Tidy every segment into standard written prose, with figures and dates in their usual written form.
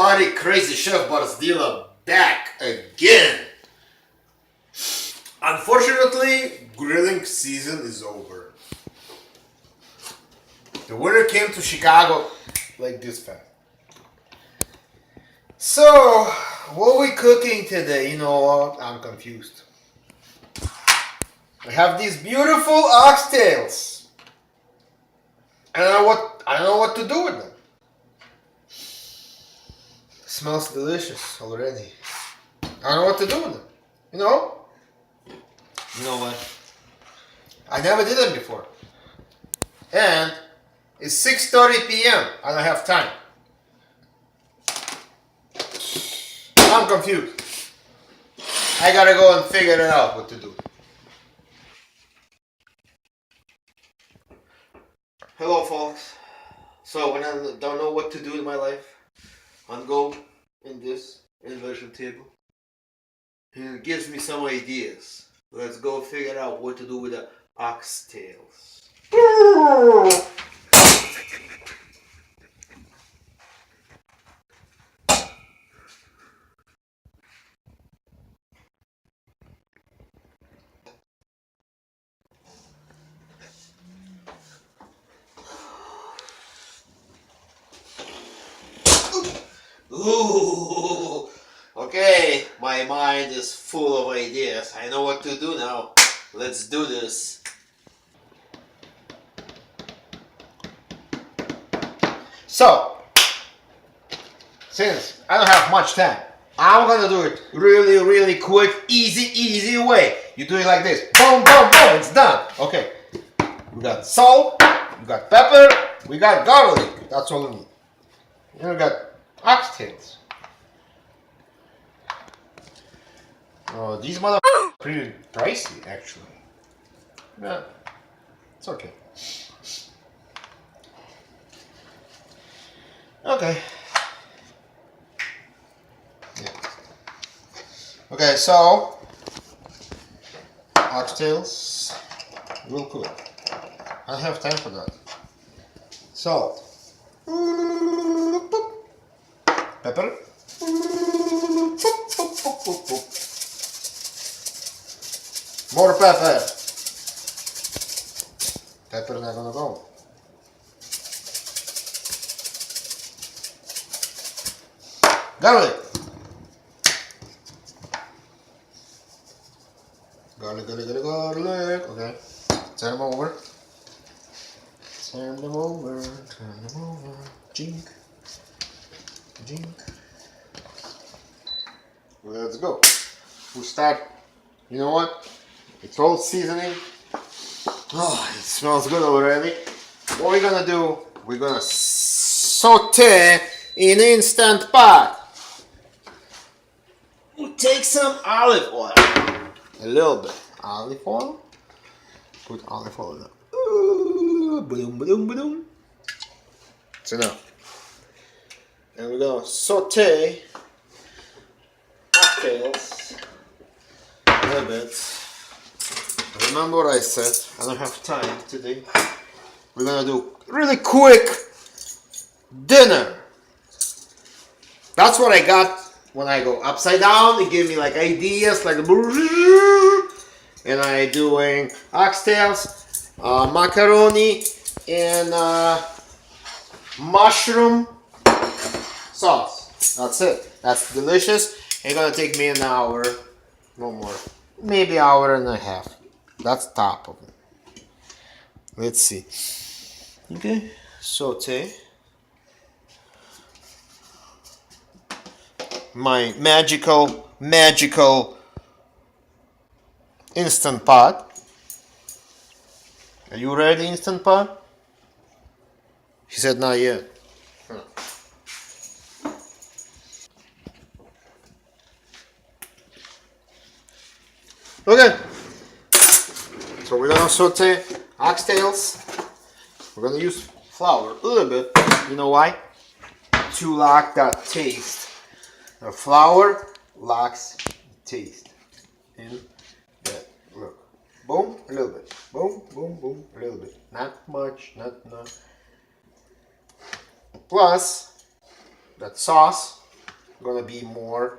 everybody, Crazy Chef Barzdila back again. Unfortunately, grilling season is over. The winter came to Chicago like this fast. So, what are we cooking today? You know what? I'm confused. I have these beautiful oxtails. I don't know what to do with them. Smells delicious already. I don't know what to do with them. You know? You know what? I never did them before. And it's 6:30 p.m. I don't have time. I'm confused. I gotta go and figure it out what to do. Hello folks. So when I don't know what to do in my life, I'll go in this inversion table. And it gives me some ideas. Let's go figure out what to do with the oxtails. Ooh, okay, my mind is full of ideas. I know what to do now. Let's do this. So, since I don't have much time, I'm gonna do it really quick, easy way. You do it like this. Boom, boom, boom, it's done. Okay, we got salt, we got pepper, we got garlic. That's all we need. And we got oxtails. Oh, these mother pretty pricey actually. Yeah, it's okay. Okay. Yeah. Okay, so oxtails real quick. I don't have time for that. Salt. Pepper. More pepper. Pepper not gonna go. Garlic. Garlic. Okay. Turn them over. Turn them over. Jink. Let's go. We'll start. You know what? It's all seasoning. Oh, it smells good already. What we're gonna do, we're gonna saute in instant pot. We'll take some olive oil. A little bit. Olive oil. Put olive oil in there. Boom. It's enough. And we're gonna saute oxtails a little bit. Remember what I said, I don't have time today. We're gonna do really quick dinner. That's what I got when I go upside down. It gave me like ideas, like and I doing oxtails, macaroni, and mushroom sauce. That's it. That's delicious. It's gonna take me an hour, no more, maybe an hour and a half. That's top of it. Let's see. Okay, saute. My magical instant pot. Are you ready, instant pot? He said not yet. Okay. So we're gonna saute oxtails. We're gonna use flour a little bit. You know why? To lock that taste. The flour locks taste. And that. Look. Boom, a little bit. Boom, a little bit. Not much, not. Plus that sauce gonna be more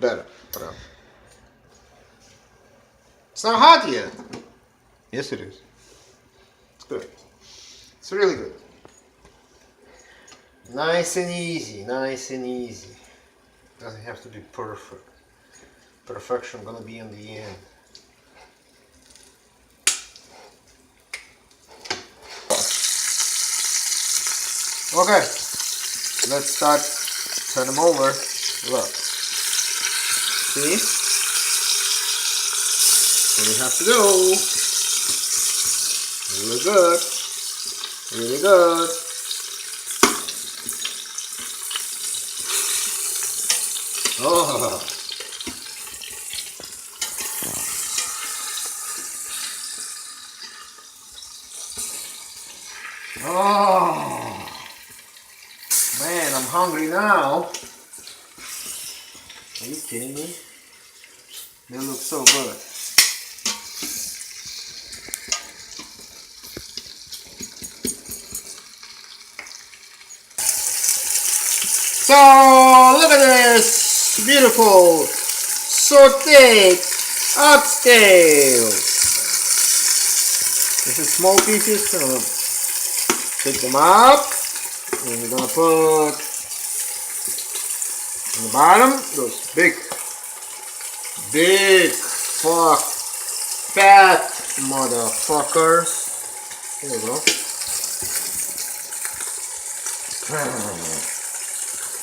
better. It's not hot yet. Yes, it is. It's good. It's really good. Nice and easy. Nice and easy. Doesn't have to be perfect. Perfection gonna be in the end. Okay, let's start. Turn them over. Look. See? What we have to do. Really good. Really good. Oh. Oh. Man, I'm hungry now. Are you kidding me? They look so good. So, look at this beautiful sauteed oxtails. This is small pieces, so pick them up. And we're gonna put on the bottom those big fat motherfuckers. There you go.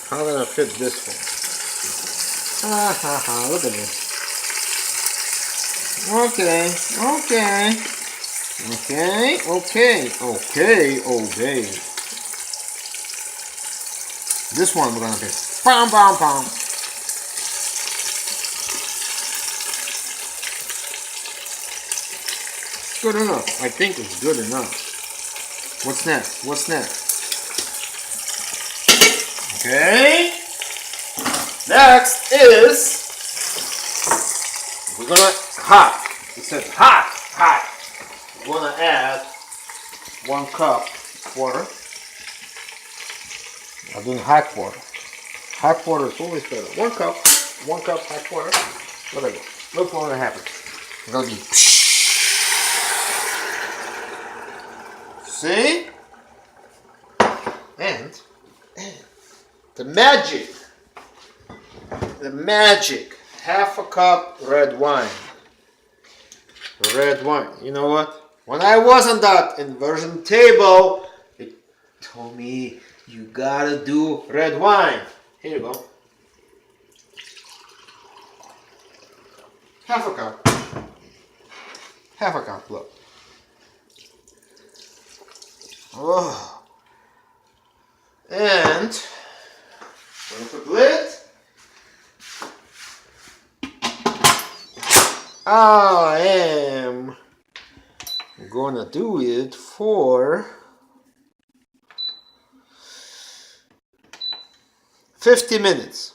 How am I gonna fit this one? Look at this. Okay. This one we're gonna do. Pom pom pom. Good enough. I think it's good enough. What's next? Okay. Next is we're gonna hot. It said hot. We're gonna add 1 cup water. I'm doing hot water. Hot water is always better. 1 cup hot water. Whatever. Look what happens. It's gonna be. See? And the magic. 1/2 cup red wine. You know what? When I was on that inversion table, it told me you gotta do red wine. Here you go. 1/2 cup. 1/2 cup, look. Oh. And gonna put lid. I am gonna do it for 50 minutes.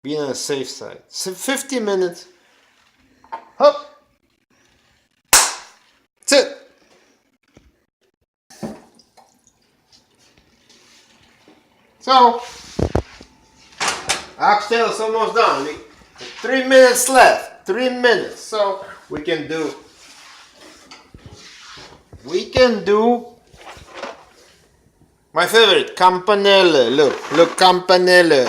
Be on the safe side. So 50 minutes. Hop. That's it. So, oxtail is almost done. 3 minutes left. 3 minutes. So we can do my favorite, campanelle. Look, campanelle.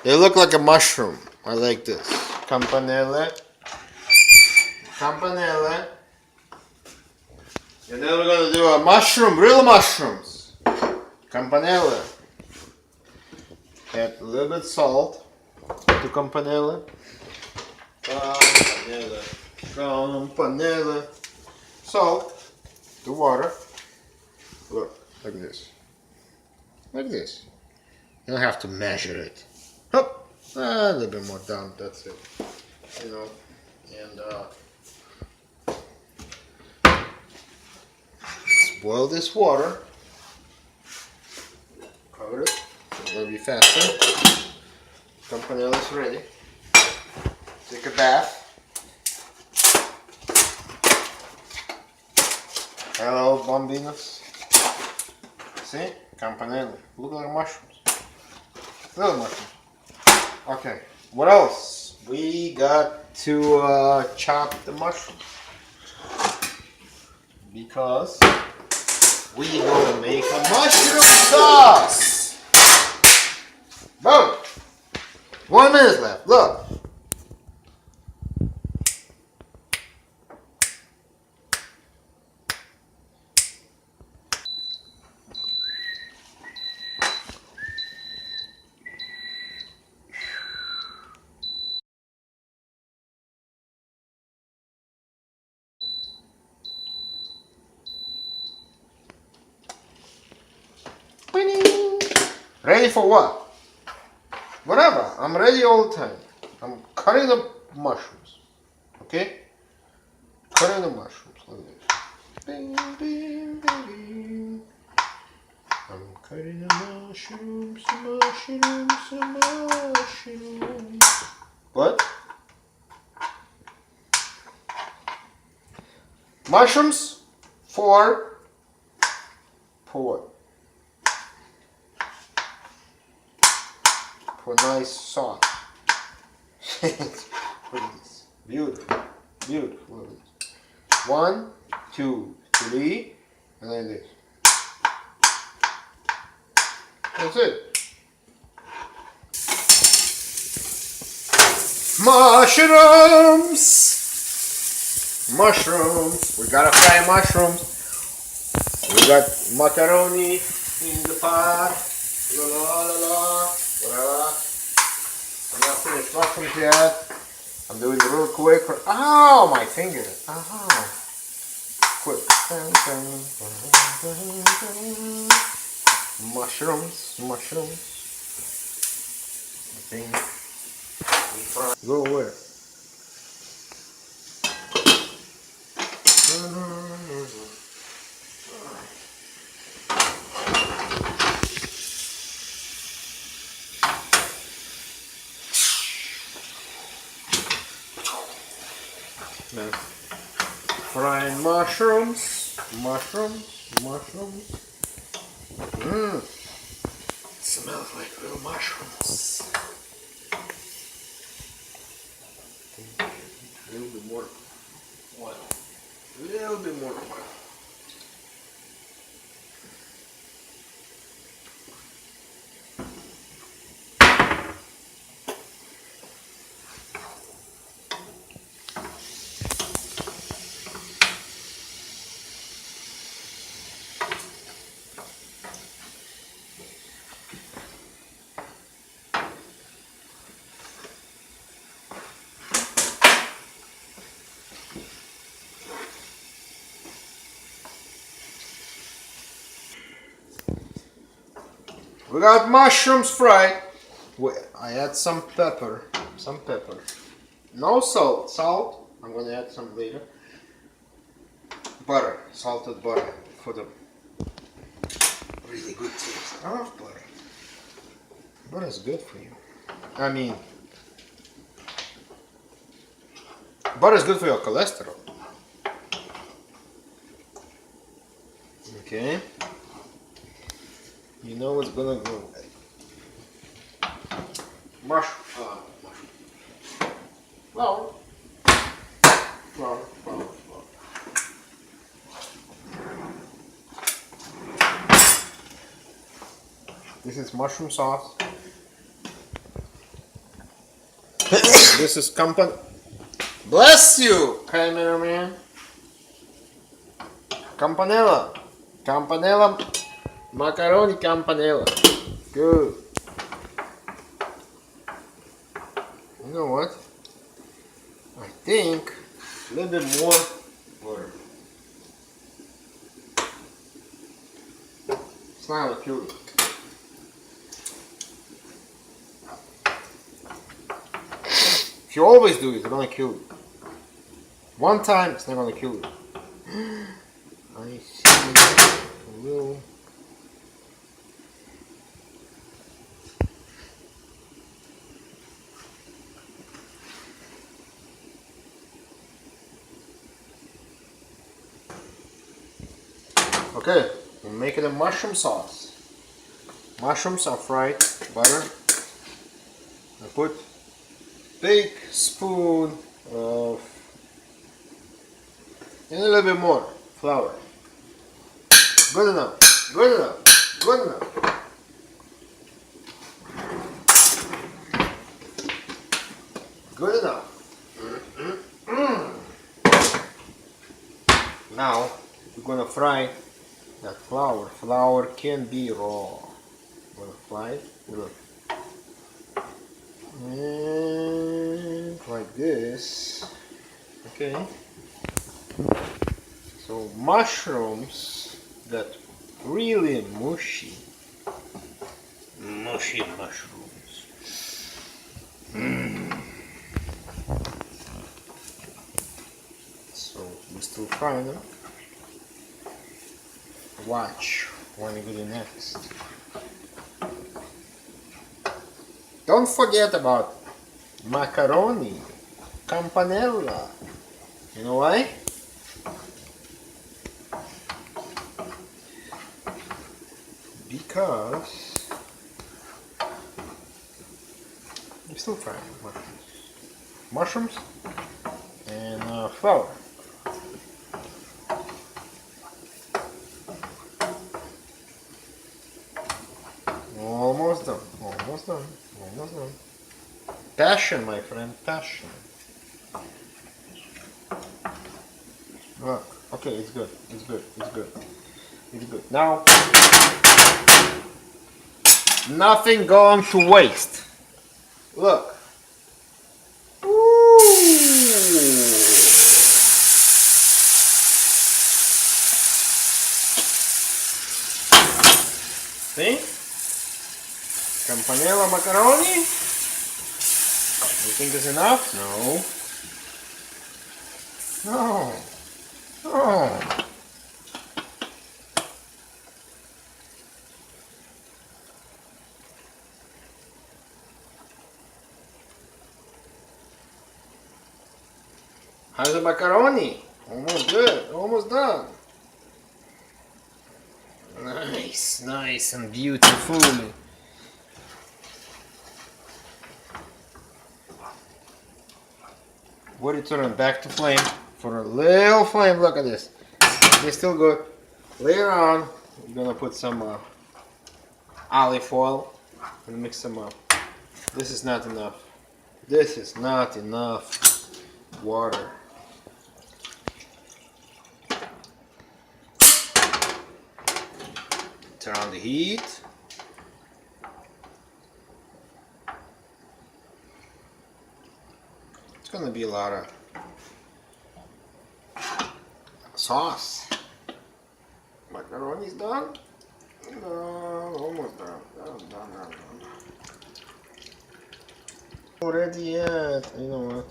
They look like a mushroom. I like this. Campanelle. And then we're gonna do a mushroom, real mushrooms. Campanelle. Add a little bit salt to campanelle. Campanelle. Salt. The water. Look, like this. Like this. You don't have to measure it. Hop. A little bit more down, that's it. You know. And boil this water. Cover it. It's gonna be faster. Campanelle is ready. Take a bath. Hello, bambinos. See? Campanella. Look like mushrooms. Little mushrooms. Okay. What else? We got to chop the mushrooms. Because we gonna make a mushroom sauce. Boom. 1 minute left. Look. Ready for what? Whatever. I'm ready all the time. I'm cutting the mushrooms. Okay? Cutting the mushrooms like this. Bing, bing, bing, bing. I'm cutting the mushrooms, mushrooms. What? Mushrooms for what? For nice sauce. Look at this. Beautiful. Beautiful. Look at this. 1, 2, 3, and then this. That's it. Mushrooms! Mushrooms. We gotta fry mushrooms. We got macaroni in the pot. La la la la. Whatever. I'm not finished mushrooms yet. I'm doing it real quick. Oh, my finger. Quick. Mushrooms. I think we fry. Go where? Now, frying mushrooms. It smells like real mushrooms. A little bit more oil. A little bit more oil. We got mushrooms fried. I add some pepper. No salt. Salt, I'm gonna add some later. Butter, salted butter for the really good taste. I love butter. Butter is good for you. I mean, butter is good for your cholesterol. Okay. You know what's gonna go with mushroom. Flour. This is mushroom sauce. This is Bless you, cameraman. Campanella. Macaroni campanella. Good. You know what? I think a little bit more butter. It's not gonna kill you. If you always do it, it's gonna kill you. One time, it's not gonna kill you. I see a little. Okay, we're making a mushroom sauce. Mushrooms are fried, butter. I put big spoon of and a little bit more flour. Good enough. Good enough. Good enough. Good enough. Now we're gonna fry that flour. Flour can be raw. We're gonna fry it. Look. And like this. Okay. So mushrooms got really mushy. Mushy mushrooms. So we still frying them. Watch when we do next. Don't forget about macaroni, campanella. You know why? Because we're still frying mushrooms and flour. Almost done. Almost done. Almost done. Passion, my friend. Passion. Look. Okay, it's good. It's good. It's good. It's good. Now, nothing going to waste. Look. Ooh. See? Campanella macaroni. You think it's enough? No. No. No. How's the macaroni? Almost good. Almost done. Nice. Nice and beautiful. What it turn back to flame for a little flame. Look at this. It's still good. Later on, we're gonna put some olive oil and mix them up. This is not enough. This is not enough water. Turn on the heat. It's gonna be a lot of sauce. Macaroni's done? No, almost done. Done. Already yet. You know what?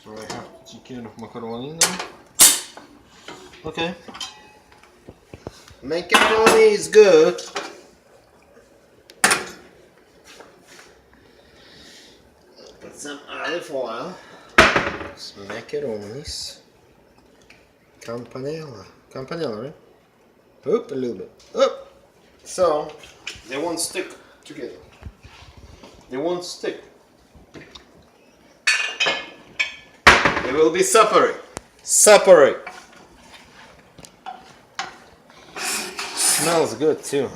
So I have to take care of macaroni now. Okay. Macaroni is good. Put some olive oil. Some macaronis. Campanella. Campanella, right? Up a little bit. Up. So they won't stick together. They won't stick. They will be separate. Separate. Smells good too.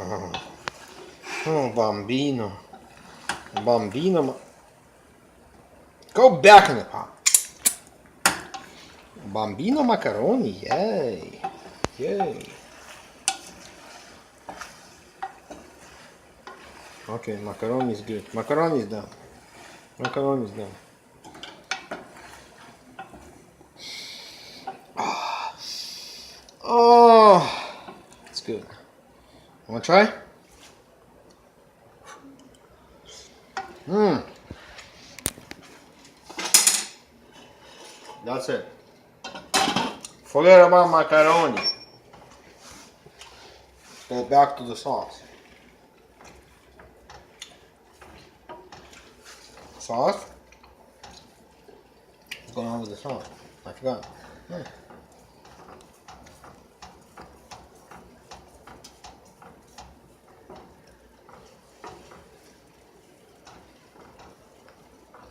Oh, bambino. Bambino. Go back in the pot. Bambino macaroni. Yay. Yay. Okay, macaroni is good. Macaroni is done. Macaroni is done. Oh, it's good. Wanna try? That's it. Forget about macaroni. Go back to the sauce. Sauce? What's going on with the sauce? I forgot. Yeah.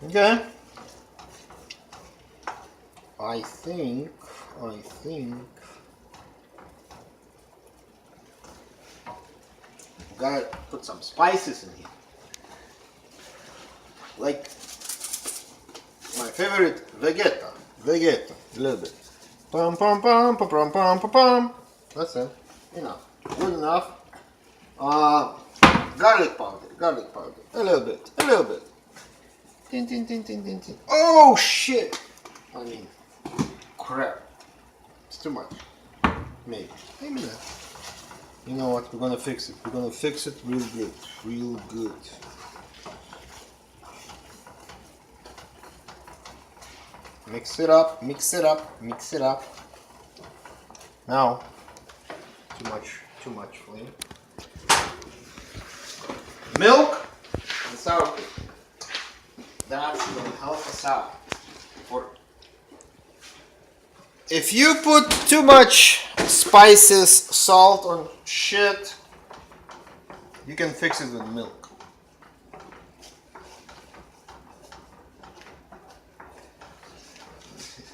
Okay. I think gotta put some spices in here. Like my favorite Vegeta, a little bit. Pum pum pum pum pum pum pum pum. That's it. Enough. Good enough. Garlic powder, a little bit. Tin tin tin tin tin tin. Oh shit! I mean, crap. It's too much. Maybe not. You know what? We're gonna fix it. We're gonna fix it real good. Mix it up. Now, too much flame. Milk and sour cream. That's gonna help us out. If you put too much spices, salt, or shit, you can fix it with milk.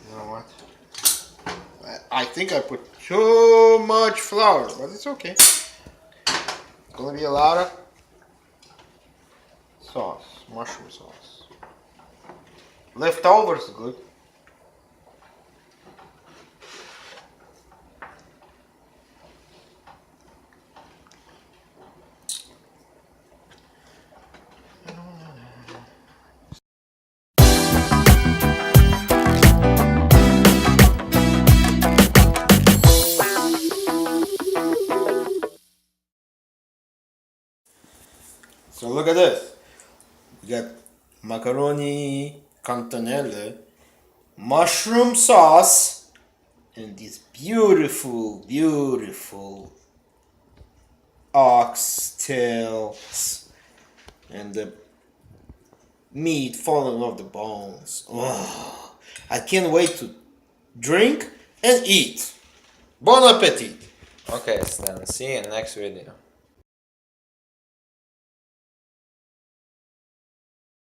You know what? I think I put too much flour, but it's okay. It's gonna be a lot of sauce, mushroom sauce. Leftovers good. So look at this. We got macaroni cantonelle, mushroom sauce, and these beautiful oxtails, and the meat falling off the bones. Oh, I can't wait to drink and eat. Bon appetit! Okay, Stan, see you in the next video.